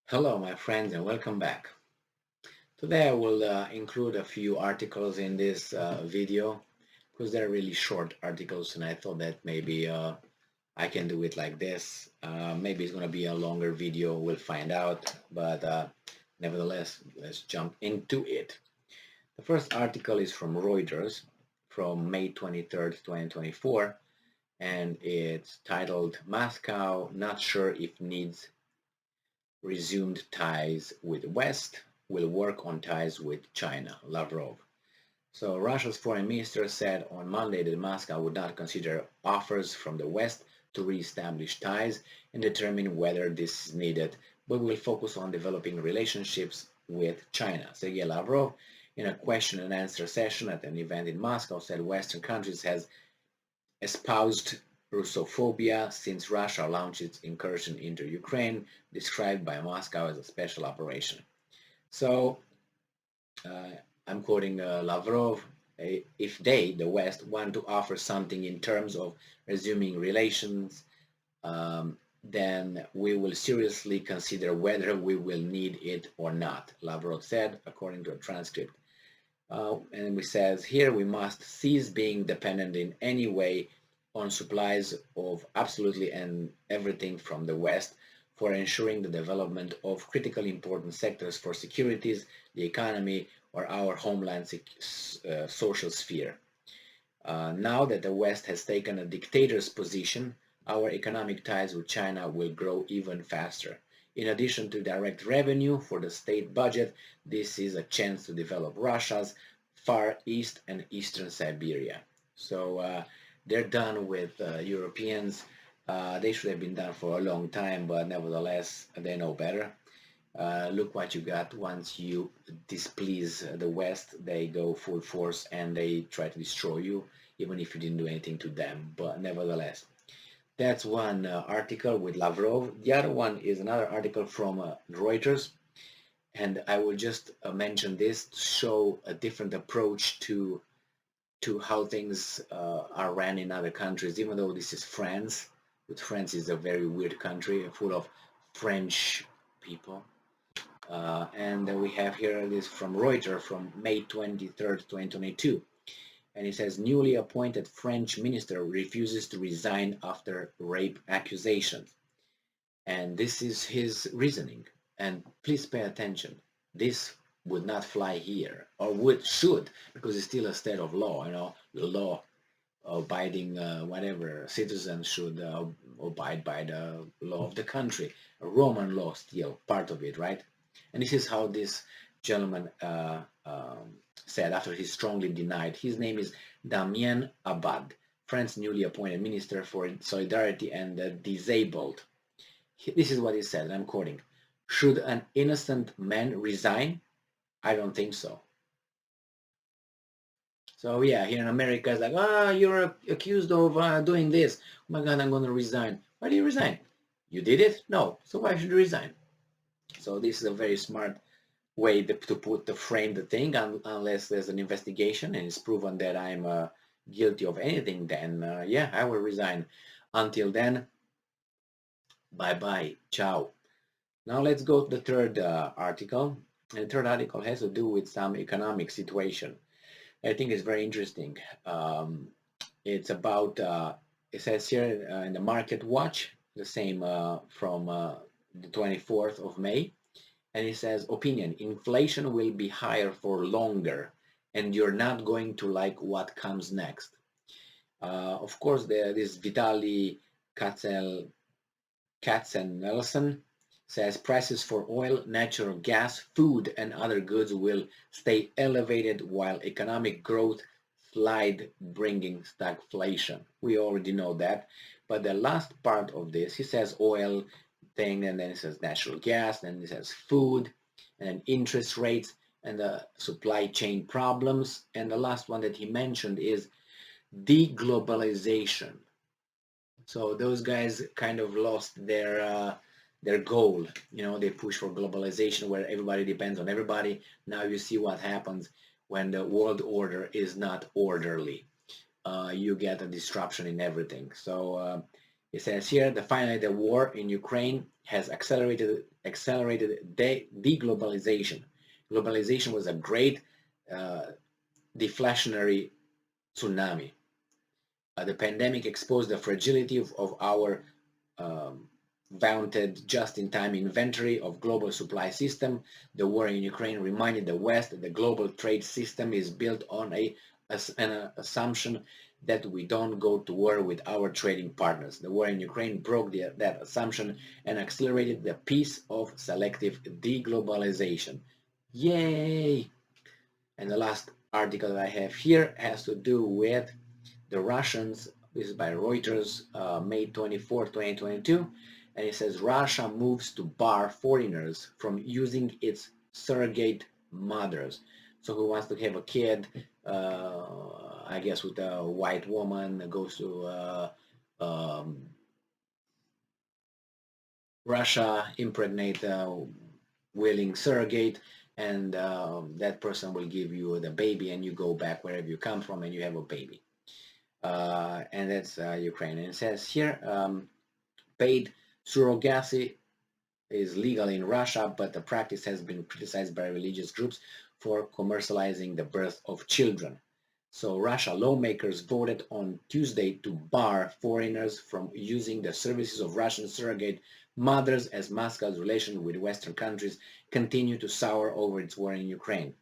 Hello, my friends, and welcome back. Today I will include a few articles in this video because they're really short articles, and I thought that maybe I can do it like this. Maybe it's going to be a longer video, we'll find out, but nevertheless, let's jump into it. The first article is from Reuters from May 23rd, 2024, and it's titled Moscow Not Sure If Needs Resumed ties with West, will work on ties with China, Lavrov. So Russia's foreign minister said on Monday that Moscow would not consider offers from the West to re-establish ties and determine whether this is needed, but will focus on developing relationships with China. Sergei Lavrov, in a question and answer session at an event in Moscow, said Western countries has espoused Russophobia since Russia launched its incursion into Ukraine, described by Moscow as a special operation. So, uh, I'm quoting Lavrov, if they, the West, want to offer something in terms of resuming relations, then we will seriously consider whether we will need it or not, Lavrov said, according to a transcript. And we says here we must cease being dependent in any way on supplies of absolutely and everything from the West for ensuring the development of critically important sectors for securities, the economy, or our homeland social sphere. Now that the West has taken a dictator's position, our economic ties with China will grow even faster. In addition to direct revenue for the state budget, this is a chance to develop Russia's Far East and Eastern Siberia. So they're done with Europeans. They should have been done for a long time, but nevertheless, they know better. Look what you got once you displease the West. They go full force and they try to destroy you, even if you didn't do anything to them. But nevertheless, that's one article with Lavrov. The other one is another article from Reuters, and I will just mention this to show a different approach to how things are ran in other countries. Even though this is France, but France is a very weird country full of French people. And we have here this from Reuters from May 23rd, 2022. And it says newly appointed French minister refuses to resign after rape accusations. And this is his reasoning. And please pay attention. This would not fly here, or should, because it's still a state of law. The law abiding whatever citizens should abide by the law of the country. A Roman law still part of it, right? And this is how this gentleman said after he strongly denied. His name is Damien Abad, France's newly appointed Minister for Solidarity and the Disabled. This is what he said, and I'm quoting: should an innocent man resign? I don't think so. So yeah, here in America, it's like, you're accused of doing this. Oh my God, I'm going to resign. Why do you resign? You did it? No. So why should you resign? So this is a very smart way to frame the thing, unless there's an investigation and it's proven that I'm guilty of anything, then yeah, I will resign. Until then, bye-bye, ciao. Now let's go to the third article. And the third article has to do with some economic situation. I think it's very interesting. It's about, it says here in the Market Watch, the same from the 24th of May, and it says, opinion, inflation will be higher for longer, and you're not going to like what comes next. Of course, this Vitaly Katzenelson says prices for oil, natural gas, food, and other goods will stay elevated while economic growth slide, bringing stagflation. We already know that. But the last part of this, he says oil thing, and then it says natural gas, and it says food, and then interest rates, and the supply chain problems. And the last one that he mentioned is deglobalization. So those guys kind of lost their goal. They push for globalization where everybody depends on everybody. Now you see what happens when the world order is not orderly. You get a disruption in everything. So It says here, finally the war in Ukraine has accelerated deglobalization. Globalization was a great uh, deflationary tsunami. The pandemic exposed the fragility of our um, vaunted just-in-time inventory of global supply system. The war in Ukraine reminded the West that the global trade system is built on an assumption that we don't go to war with our trading partners. The war in Ukraine broke that assumption and accelerated the pace of selective deglobalization. Yay! And the last article that I have here has to do with the Russians. This is by Reuters, May 24, 2022, and it says Russia moves to bar foreigners from using its surrogate mothers. So who wants to have a kid, I guess with a white woman, goes to Russia, impregnate a willing surrogate, and that person will give you the baby, and you go back wherever you come from and you have a baby. And that's Ukraine. And it says here, paid surrogacy is legal in Russia, but the practice has been criticized by religious groups for commercializing the birth of children. So Russia lawmakers voted on Tuesday to bar foreigners from using the services of Russian surrogate mothers as Moscow's relations with Western countries continue to sour over its war in Ukraine.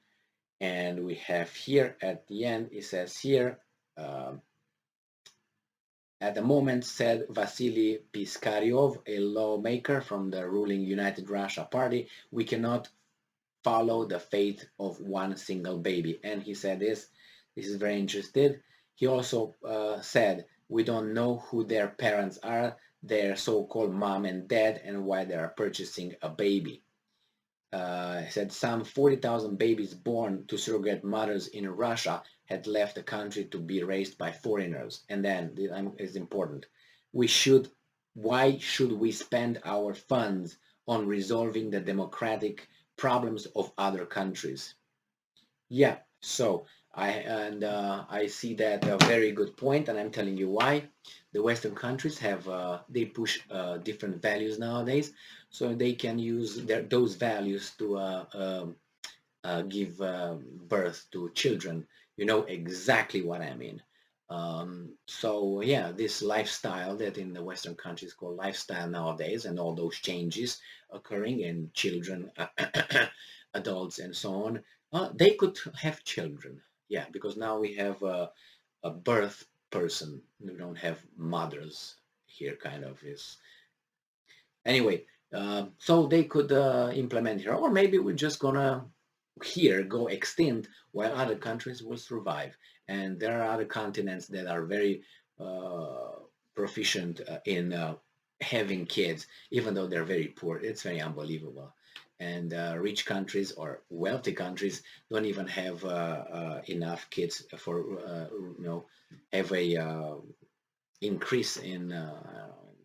And we have here at the end, it says here, at the moment, said Vasily Piskaryov, a lawmaker from the ruling United Russia Party, we cannot follow the fate of one single baby. And he said this is very interesting. He also said, we don't know who their parents are, their so-called mom and dad, and why they are purchasing a baby. He said some 40,000 babies born to surrogate mothers in Russia had left the country to be raised by foreigners. And then, it's important, why should we spend our funds on resolving the democratic problems of other countries? Yeah, so I see that a very good point, and I'm telling you why. The Western countries have they push different values nowadays, so they can use those values to give birth to children. You know exactly what I mean. So yeah, this lifestyle that in the Western countries called lifestyle nowadays, and all those changes occurring in children, adults, and so on, they could have children. Yeah, because now we have a birth person. We don't have mothers here, kind of is. Anyway, so they could implement here, or maybe we're just gonna here go extinct while other countries will survive. And there are other continents that are very proficient in having kids, even though they're very poor. It's very unbelievable. And rich countries or wealthy countries don't even have enough kids for have a increase in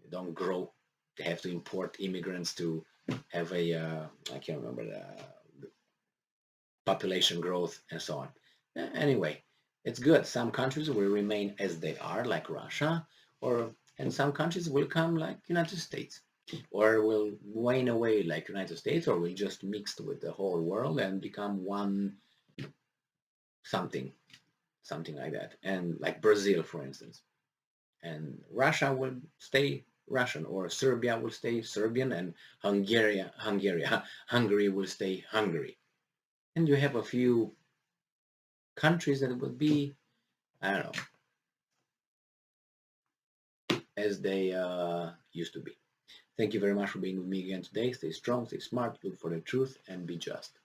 don't grow. They have to import immigrants to have a I can't remember the population growth and so on. Anyway, it's good. Some countries will remain as they are, like Russia, and some countries will come like United States, or will wane away like United States, or will just mix with the whole world and become one something, something like that. And like Brazil, for instance. And Russia will stay Russian, or Serbia will stay Serbian, and Hungary will stay Hungary. And you have a few countries that would be, I don't know, as they used to be. Thank you very much for being with me again today. Stay strong, stay smart, look for the truth, and be just.